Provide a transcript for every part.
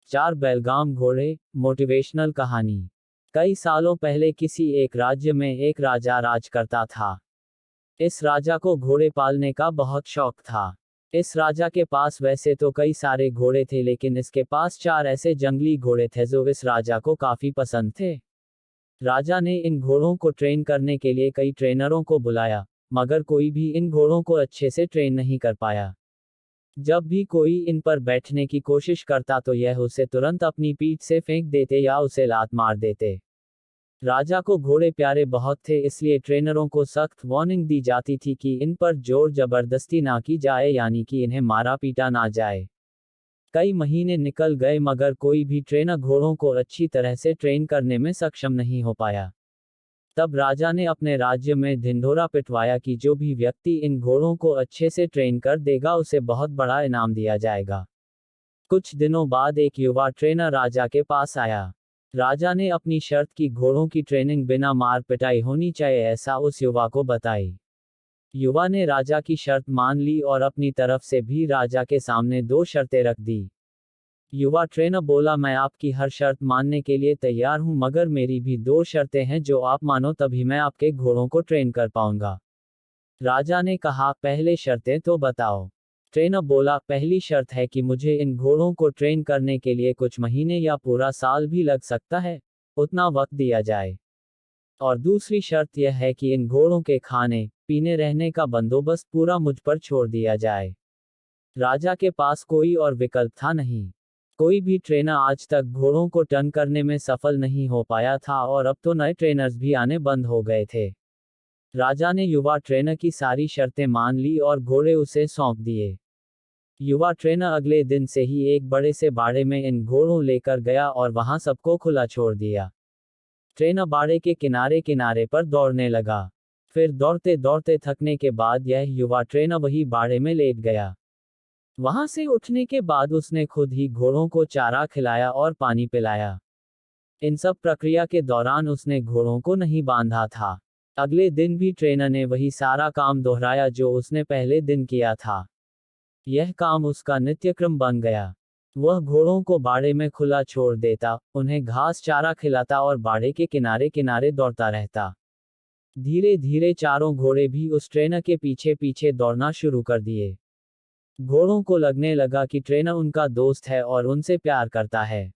चार बेलगाम घोड़े। मोटिवेशनल कहानी। कई सालों पहले किसी एक राज्य में एक राजा राज करता था। इस राजा को घोड़े पालने का बहुत शौक था। इस राजा के पास वैसे तो कई सारे घोड़े थे, लेकिन इसके पास चार ऐसे जंगली घोड़े थे जो इस राजा को काफी पसंद थे। राजा ने इन घोड़ों को ट्रेन करने के लिए कई ट्रेनरों को बुलाया, मगर कोई भी इन घोड़ों को अच्छे से ट्रेन नहीं कर पाया। जब भी कोई इन पर बैठने की कोशिश करता तो यह उसे तुरंत अपनी पीठ से फेंक देते या उसे लात मार देते। राजा को घोड़े प्यारे बहुत थे, इसलिए ट्रेनरों को सख्त वार्निंग दी जाती थी कि इन पर जोर जबरदस्ती ना की जाए, यानी कि इन्हें मारा पीटा ना जाए। कई महीने निकल गए मगर कोई भी ट्रेनर घोड़ों को अच्छी तरह से ट्रेन करने में सक्षम नहीं हो पाया। तब राजा ने अपने राज्य में ढिंढोरा पिटवाया कि जो भी व्यक्ति इन घोड़ों को अच्छे से ट्रेन कर देगा उसे बहुत बड़ा इनाम दिया जाएगा। कुछ दिनों बाद एक युवा ट्रेनर राजा के पास आया। राजा ने अपनी शर्त की घोड़ों की ट्रेनिंग बिना मार पिटाई होनी चाहिए, ऐसा उस युवा को बताई। युवा ने राजा की शर्त मान ली और अपनी तरफ से भी राजा के सामने दो शर्तें रख दी। युवा ट्रेनर बोला, मैं आपकी हर शर्त मानने के लिए तैयार हूं, मगर मेरी भी दो शर्तें हैं, जो आप मानो तभी मैं आपके घोड़ों को ट्रेन कर पाऊंगा। राजा ने कहा, पहले शर्तें तो बताओ। ट्रेनर बोला, पहली शर्त है कि मुझे इन घोड़ों को ट्रेन करने के लिए कुछ महीने या पूरा साल भी लग सकता है, उतना वक्त दिया जाए। और दूसरी शर्त यह है कि इन घोड़ों के खाने पीने रहने का बंदोबस्त पूरा मुझ पर छोड़ दिया जाए। राजा के पास कोई और विकल्प था नहीं। कोई भी ट्रेनर आज तक घोड़ों को टर्न करने में सफल नहीं हो पाया था, और अब तो नए ट्रेनर्स भी आने बंद हो गए थे। राजा ने युवा ट्रेनर की सारी शर्तें मान ली और घोड़े उसे सौंप दिए। युवा ट्रेनर अगले दिन से ही एक बड़े से बाड़े में इन घोड़ों लेकर गया और वहां सबको खुला छोड़ दिया। ट्रेनर बाड़े के किनारे किनारे पर दौड़ने लगा। फिर दौड़ते दौड़ते थकने के बाद यह युवा ट्रेनर वही बाड़े में लेट गया। वहां से उठने के बाद उसने खुद ही घोड़ों को चारा खिलाया और पानी पिलाया। इन सब प्रक्रिया के दौरान उसने घोड़ों को नहीं बांधा था। अगले दिन भी ट्रेनर ने वही सारा काम दोहराया जो उसने पहले दिन किया था। यह काम उसका नित्यक्रम बन गया। वह घोड़ों को बाड़े में खुला छोड़ देता, उन्हें घास चारा खिलाता और बाड़े के किनारे किनारे दौड़ता रहता। धीरे धीरे चारों घोड़े भी उस ट्रेनर के पीछे पीछे दौड़ना शुरू कर दिए। घोड़ों को लगने लगा कि ट्रेनर उनका दोस्त है और उनसे प्यार करता है।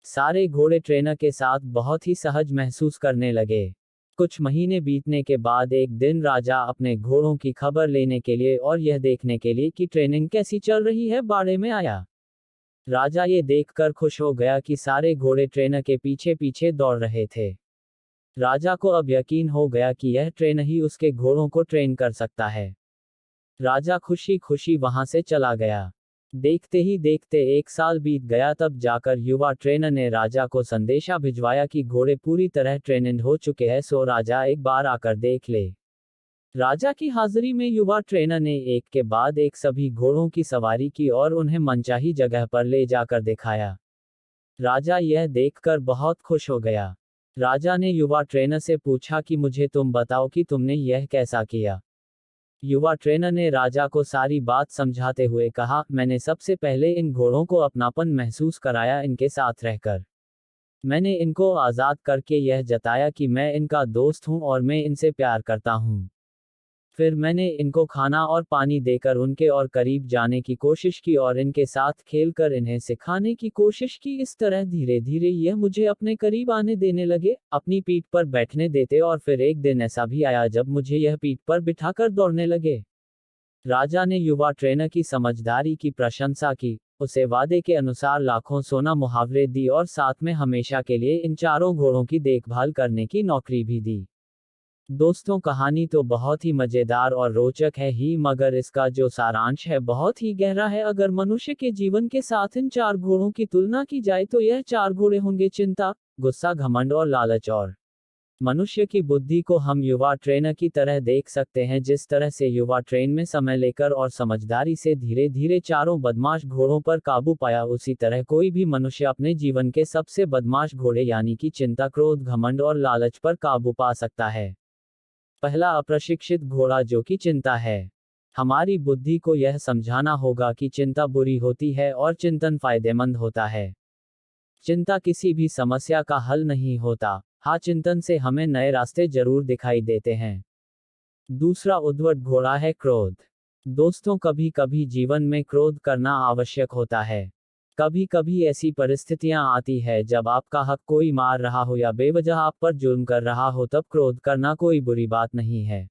सारे घोड़े ट्रेनर के साथ बहुत ही सहज महसूस करने लगे। कुछ महीने बीतने के बाद एक दिन राजा अपने घोड़ों की खबर लेने के लिए और यह देखने के लिए कि ट्रेनिंग कैसी चल रही है बाड़े में आया। राजा ये देखकर खुश हो गया कि सारे घोड़े ट्रेनर के पीछे पीछे दौड़ रहे थे। राजा को अब यकीन हो गया कि यह ट्रेनर ही उसके घोड़ों को ट्रेन कर सकता है। राजा खुशी खुशी वहां से चला गया। देखते ही देखते एक साल बीत गया, तब जाकर युवा ट्रेनर ने राजा को संदेशा भिजवाया कि घोड़े पूरी तरह ट्रेनिंग हो चुके हैं, सो राजा एक बार आकर देख ले। राजा की हाजिरी में युवा ट्रेनर ने एक के बाद एक सभी घोड़ों की सवारी की और उन्हें मनचाही जगह पर ले जाकर दिखाया। राजा यह देखकर बहुत खुश हो गया। राजा ने युवा ट्रेनर से पूछा कि मुझे तुम बताओ कि तुमने यह कैसा किया। युवा ट्रेनर ने राजा को सारी बात समझाते हुए कहा, मैंने सबसे पहले इन घोड़ों को अपनापन महसूस कराया, इनके साथ रहकर मैंने इनको आज़ाद करके यह जताया कि मैं इनका दोस्त हूं और मैं इनसे प्यार करता हूं। फिर मैंने इनको खाना और पानी देकर उनके और करीब जाने की कोशिश की और इनके साथ खेलकर इन्हें सिखाने की कोशिश की। इस तरह धीरे धीरे यह मुझे अपने करीब आने देने लगे, अपनी पीठ पर बैठने देते, और फिर एक दिन ऐसा भी आया जब मुझे यह पीठ पर बिठाकर दौड़ने लगे। राजा ने युवा ट्रेनर की समझदारी की प्रशंसा की, उसे वादे के अनुसार लाखों सोना मुहावरे दी और साथ में हमेशा के लिए इन चारों घोड़ों की देखभाल करने की नौकरी भी दी। दोस्तों, कहानी तो बहुत ही मजेदार और रोचक है ही, मगर इसका जो सारांश है बहुत ही गहरा है। अगर मनुष्य के जीवन के साथ इन चार घोड़ों की तुलना की जाए तो यह चार घोड़े होंगे चिंता, गुस्सा, घमंड और लालच। और मनुष्य की बुद्धि को हम युवा ट्रेनर की तरह देख सकते हैं। जिस तरह से युवा ट्रेन में समय लेकर और समझदारी से धीरे धीरे चारों बदमाश घोड़ों पर काबू पाया, उसी तरह कोई भी मनुष्य अपने जीवन के सबसे बदमाश घोड़े यानी कि चिंता, क्रोध, घमंड और लालच पर काबू पा सकता है। पहला, अप्रशिक्षित घोड़ा जो कि चिंता है। हमारी बुद्धि को यह समझाना होगा कि चिंता बुरी होती है और चिंतन फायदेमंद होता है। चिंता किसी भी समस्या का हल नहीं होता, हाँ चिंतन से हमें नए रास्ते जरूर दिखाई देते हैं। दूसरा उद्भट घोड़ा है क्रोध। दोस्तों, कभी कभी जीवन में क्रोध करना आवश्यक होता है। कभी कभी ऐसी परिस्थितियां आती है जब आपका हक कोई मार रहा हो या बेवजह आप पर जुल्म कर रहा हो, तब क्रोध करना कोई बुरी बात नहीं है।